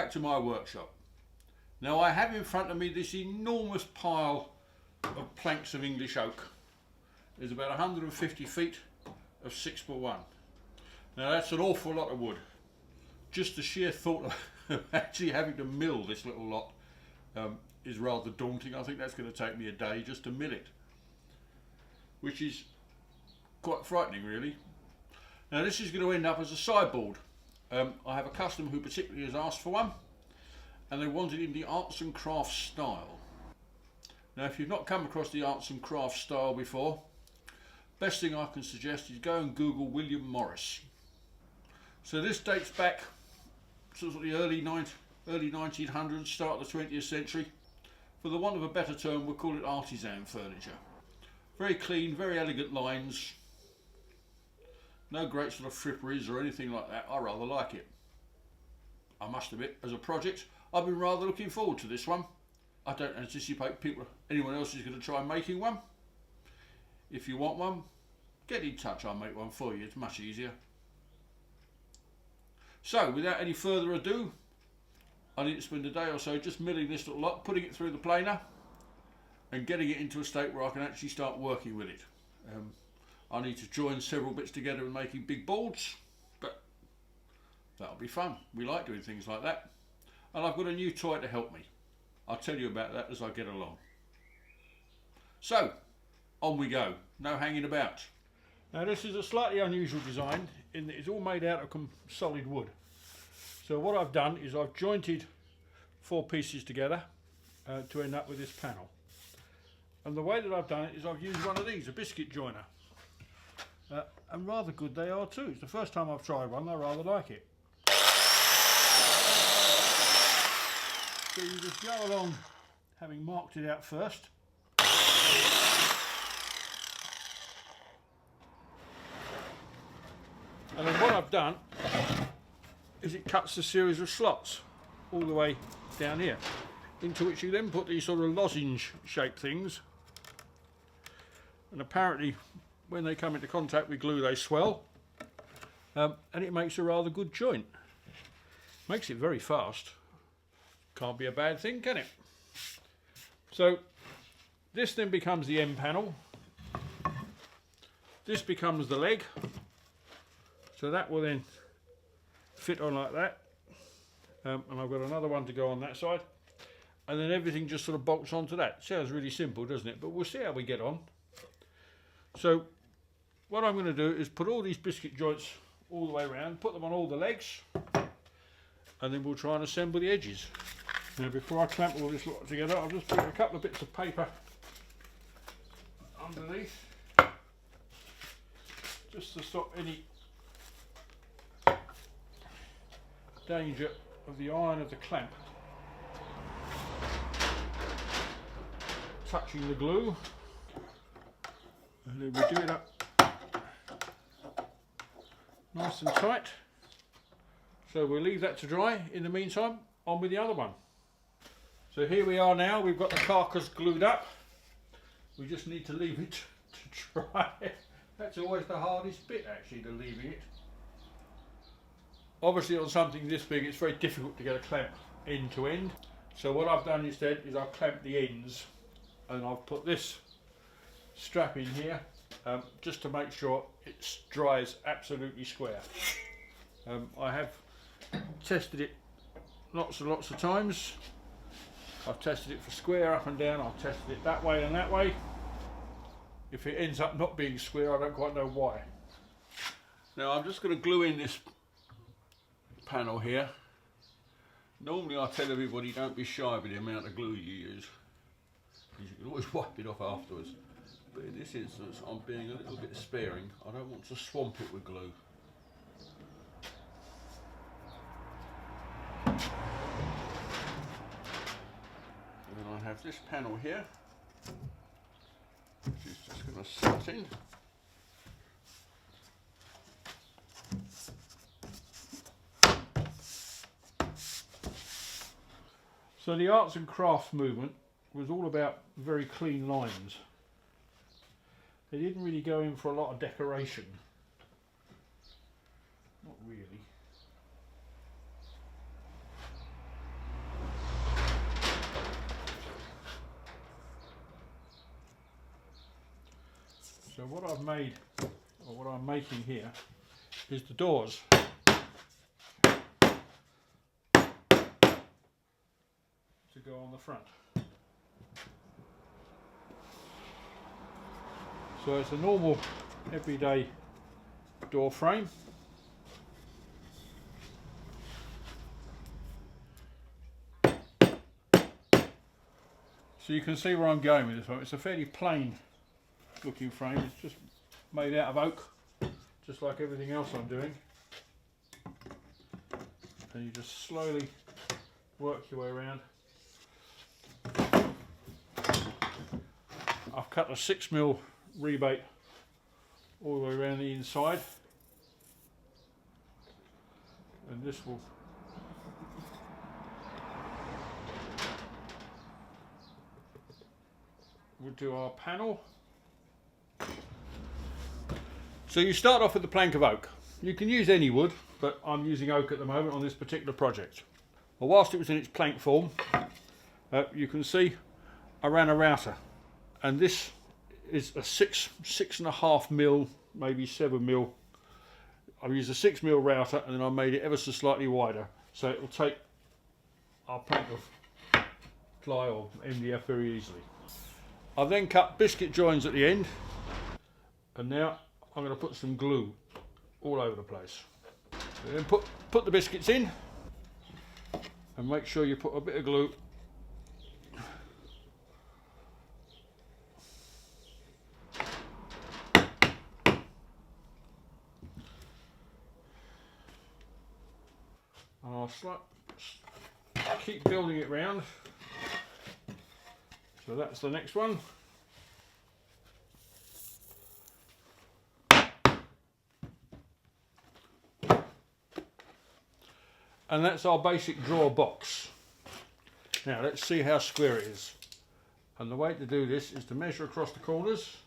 back to my workshop. Now I have in front of me this enormous pile of planks of English oak. There's about 150 feet of 6x1. Now that's an awful lot of wood. Just the sheer thought of actually having to mill this little lot is rather daunting. I think that's going to take me a day just to mill it, which is quite frightening really. Now this is going to end up as a sideboard. I have a customer who particularly has asked for one, and they want it in the arts and crafts style. Now if you've not come across the arts and crafts style before, best thing I can suggest is go and Google William Morris. So this dates back sort of the early 1900s, start of the 20th century. For the want of a better term, we'll call it artisan furniture. Very clean, very elegant lines. No great sort of fripperies or anything like that. I rather like it. I must admit, as a project, I've been rather looking forward to this one. I don't anticipate anyone else is going to try making one. If you want one, get in touch, I'll make one for you. It's much easier. So, without any further ado, I need to spend a day or so just milling this little lot, putting it through the planer and getting it into a state where I can actually start working with it. I need to join several bits together and making big boards, but that'll be fun. We like doing things like that. And I've got a new toy to help me. I'll tell you about that as I get along. So, on we go. No hanging about. Now this is a slightly unusual design in that it's all made out of solid wood. So what I've done is I've jointed 4 pieces together to end up with this panel. And the way that I've done it is I've used one of these, a biscuit joiner. And rather good they are too. It's the first time I've tried one, I rather like it. So you just go along having marked it out first. And then what I've done is it cuts a series of slots all the way down here, into which you then put these sort of lozenge shaped things, and apparently when they come into contact with glue they swell, and it makes a rather good joint. Makes it very fast. Can't be a bad thing, can it? So this then becomes the end panel. This becomes the leg. So that will then fit on like that. And I've got another one to go on that side. And then everything just sort of bolts onto that. Sounds really simple, doesn't it? But we'll see how we get on. So what I'm going to do is put all these biscuit joints all the way around, put them on all the legs, and then we'll try and assemble the edges. Now before I clamp all this lot together, I'll just put a couple of bits of paper underneath, just to stop any danger of the iron of the clamp touching the glue. And then we do it up nice and tight. So we'll leave that to dry. In the meantime, on with the other one. So here we are now, we've got the carcass glued up. We just need to leave it to dry. That's always the hardest bit actually, to leaving it. Obviously on something this big it's very difficult to get a clamp end to end. So what I've done instead is I've clamped the ends, and I've put this strap in here just to make sure it dries absolutely square. I have tested it lots and lots of times. I've tested it for square up and down, I've tested it that way and that way. If it ends up not being square, I don't quite know why. Now I'm just going to glue in this panel here. Normally I tell everybody don't be shy with the amount of glue you use, because you can always wipe it off afterwards. But in this instance I'm being a little bit sparing. I don't want to swamp it with glue. And then I have this panel here, which is just going to sit in. So the arts and crafts movement was all about very clean lines. They didn't really go in for a lot of decoration. Not really. So what I've made, or what I'm making here, is the doors. To go on the front. So it's a normal everyday door frame. So you can see where I'm going with this one. It's a fairly plain looking frame. It's just made out of oak, just like everything else I'm doing. And you just slowly work your way around. I've cut a 6mm rebate all the way around the inside, and this will we'll do our panel. So you start off with the plank of oak. You can use any wood, but I'm using oak at the moment on this particular project. Well, whilst it was in its plank form, you can see I ran a router, and this is a 6.5mm, maybe 7mm. I've used a 6mm router, and then I made it ever so slightly wider, so it will take our plank of ply or MDF very easily. I've then cut biscuit joins at the end, and now I'm going to put some glue all over the place. And then put the biscuits in, and make sure you put a bit of glue and I'll keep building it round. So that's the next one. And that's our basic drawer box. Now let's see how square it is. And the way to do this is to measure across the corners.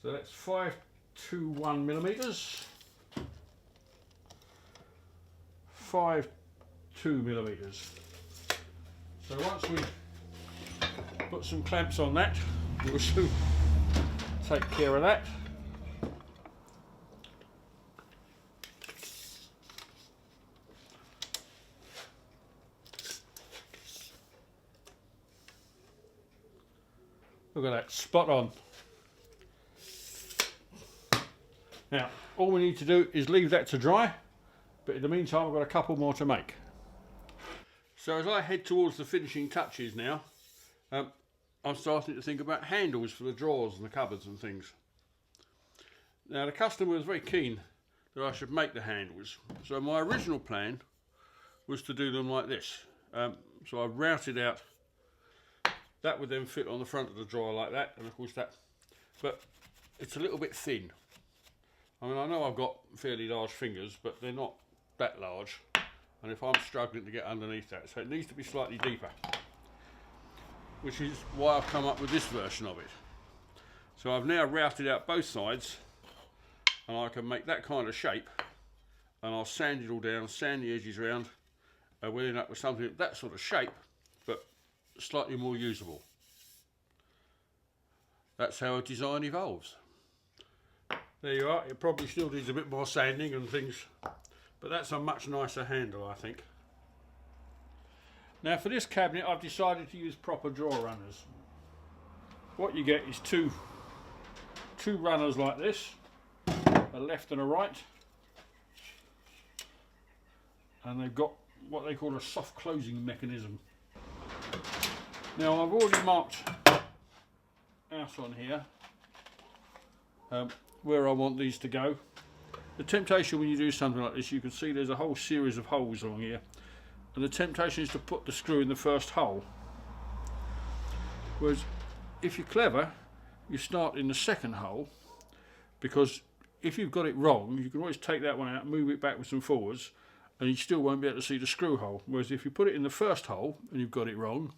So that's 521mm, 5.2mm. So once we put some clamps on that, we'll soon take care of that. Look at that, spot on. Now, all we need to do is leave that to dry, but in the meantime I've got a couple more to make. So as I head towards the finishing touches now, I'm starting to think about handles for the drawers and the cupboards and things. Now the customer was very keen that I should make the handles, so my original plan was to do them like this. So I routed out. That would then fit on the front of the drawer like that, and of course that, but it's a little bit thin. I mean, I know I've got fairly large fingers, but they're not that large, and if I'm struggling to get underneath that, so it needs to be slightly deeper, which is why I've come up with this version of it. So I've now routed out both sides, and I can make that kind of shape, and I'll sand it all down, sand the edges around, and we'll end up with something of that sort of shape, but slightly more usable. That's how a design evolves. There you are. It probably still needs a bit more sanding and things, but that's a much nicer handle, I think. Now for this cabinet I've decided to use proper drawer runners. What you get is two runners like this, a left and a right, and they've got what they call a soft closing mechanism. Now I've already marked out on here where I want these to go. The temptation when you do something like this, you can see there's a whole series of holes along here, and the temptation is to put the screw in the first hole. Whereas if you're clever, you start in the second hole, because if you've got it wrong, you can always take that one out, move it backwards and forwards, and you still won't be able to see the screw hole. Whereas if you put it in the first hole and you've got it wrong,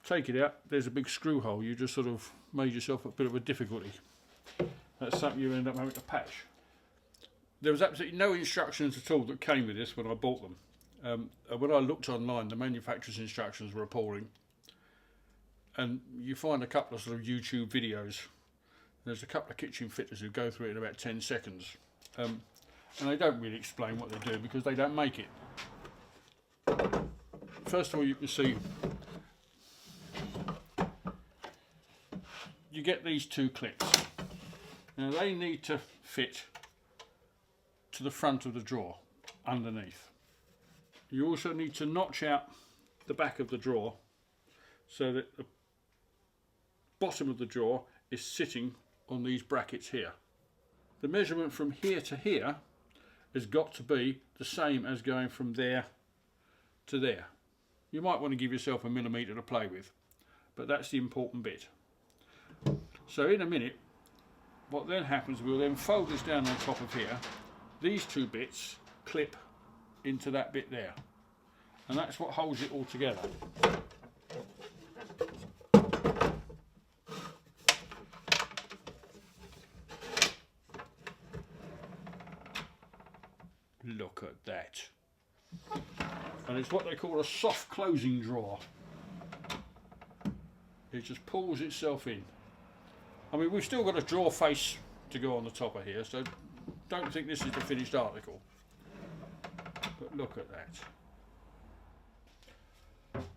take it out, there's a big screw hole. You just sort of made yourself a bit of a difficulty. That's something you end up having to patch. There was absolutely no instructions at all that came with this when I bought them. When I looked online, the manufacturer's instructions were appalling. and you find a couple of sort of YouTube videos. There's a couple of kitchen fitters who go through it in about 10 seconds. And they don't really explain what they do because they don't make it. First of all, you can see you get these two clips. Now they need to fit to the front of the drawer underneath. You also need to notch out the back of the drawer so that the bottom of the drawer is sitting on these brackets here. The measurement from here to here has got to be the same as going from there to there. You might want to give yourself a millimetre to play with, but that's the important bit. So in a minute, what then happens, we'll then fold this down on top of here. These two bits clip into that bit there, and that's what holds it all together. Look at that. And it's what they call a soft closing drawer. It just pulls itself in. I mean, we've still got a drawer face to go on the top of here, so don't think this is the finished article. But look at that.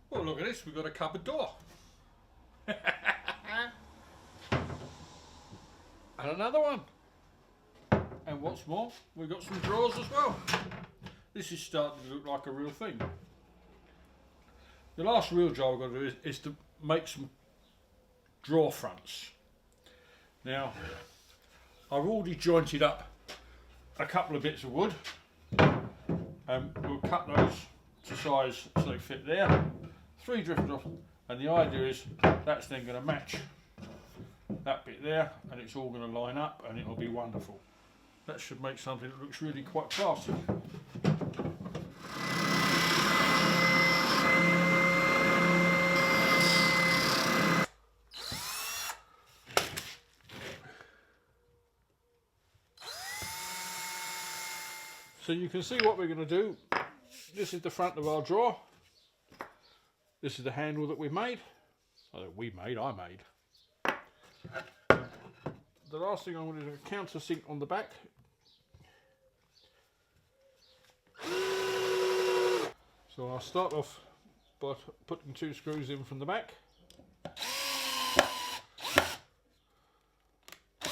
Well, look at this, we've got a cupboard door. And another one. And what's more, we've got some drawers as well. This is starting to look like a real thing. The last real job I've got to do is to make some drawer fronts. Now, I've already jointed up a couple of bits of wood. We'll cut those to size so they fit there. 3 drifted off, and the idea is that's then going to match that bit there, and it's all going to line up, and it'll be wonderful. That should make something that looks really quite classy. So you can see what we're going to do. This is the front of our drawer. This is the handle that we made. Oh, I made. The last thing I'm going to do is a countersink on the back. So I'll start off by putting 2 screws in from the back.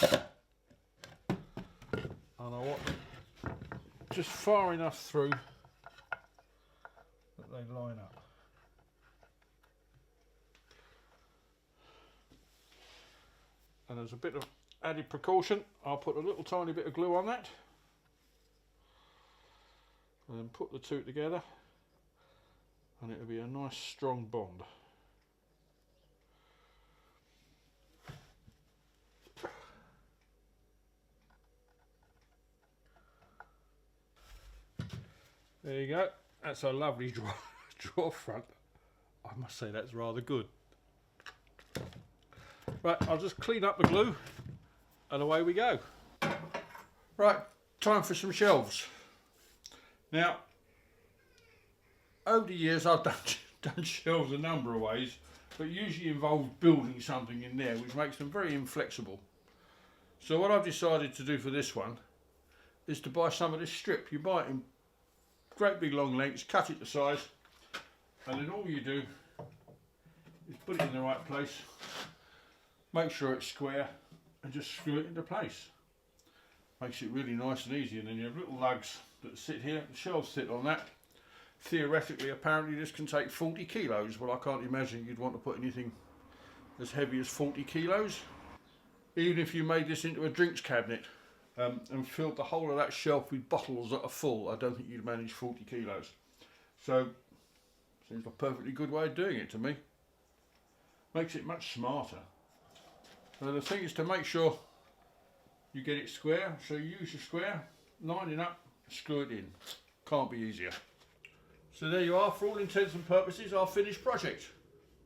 And I want just far enough through that they line up. And as a bit of added precaution, I'll put a little tiny bit of glue on that and then put the two together, and it'll be a nice strong bond. There you go, that's a lovely drawer front. I must say that's rather good. Right, I'll just clean up the glue and away we go. Right, time for some shelves. Now, over the years I've done shelves a number of ways, but usually involves building something in there, which makes them very inflexible. So what I've decided to do for this one is to buy some of this strip. You buy it in great big long lengths, cut it to size, and then all you do is put it in the right place, make sure it's square, and just screw it into place. Makes it really nice and easy, and then you have little lugs that sit here, the shelves sit on that. Theoretically, apparently this can take 40 kilos. Well, I can't imagine you'd want to put anything as heavy as 40 kilos. Even if you made this into a drinks cabinet and filled the whole of that shelf with bottles that are full, I don't think you'd manage 40 kilos. So, seems a perfectly good way of doing it to me. Makes it much smarter. So the thing is to make sure you get it square, so you use your square, line it up, screw it in. Can't be easier. So there you are, for all intents and purposes, our finished project.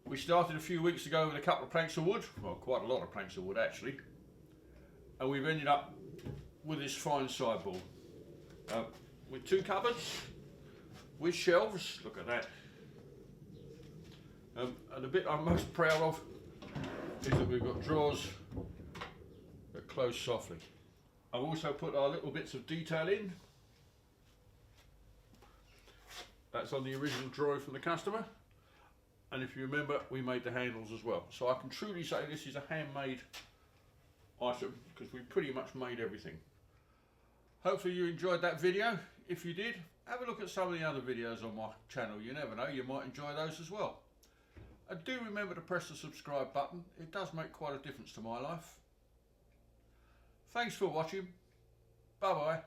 We started a few weeks ago with a couple of planks of wood, well, quite a lot of planks of wood actually, and we've ended up with this fine sideboard. With 2 cupboards, with shelves, look at that. And the bit I'm most proud of is that we've got drawers that close softly. I've also put our little bits of detail in. That's on the original drawing from the customer. And if you remember, we made the handles as well. So I can truly say this is a handmade item because we pretty much made everything. Hopefully you enjoyed that video. If you did, have a look at some of the other videos on my channel. You never know, you might enjoy those as well. And do remember to press the subscribe button. It does make quite a difference to my life. Thanks for watching. Bye bye.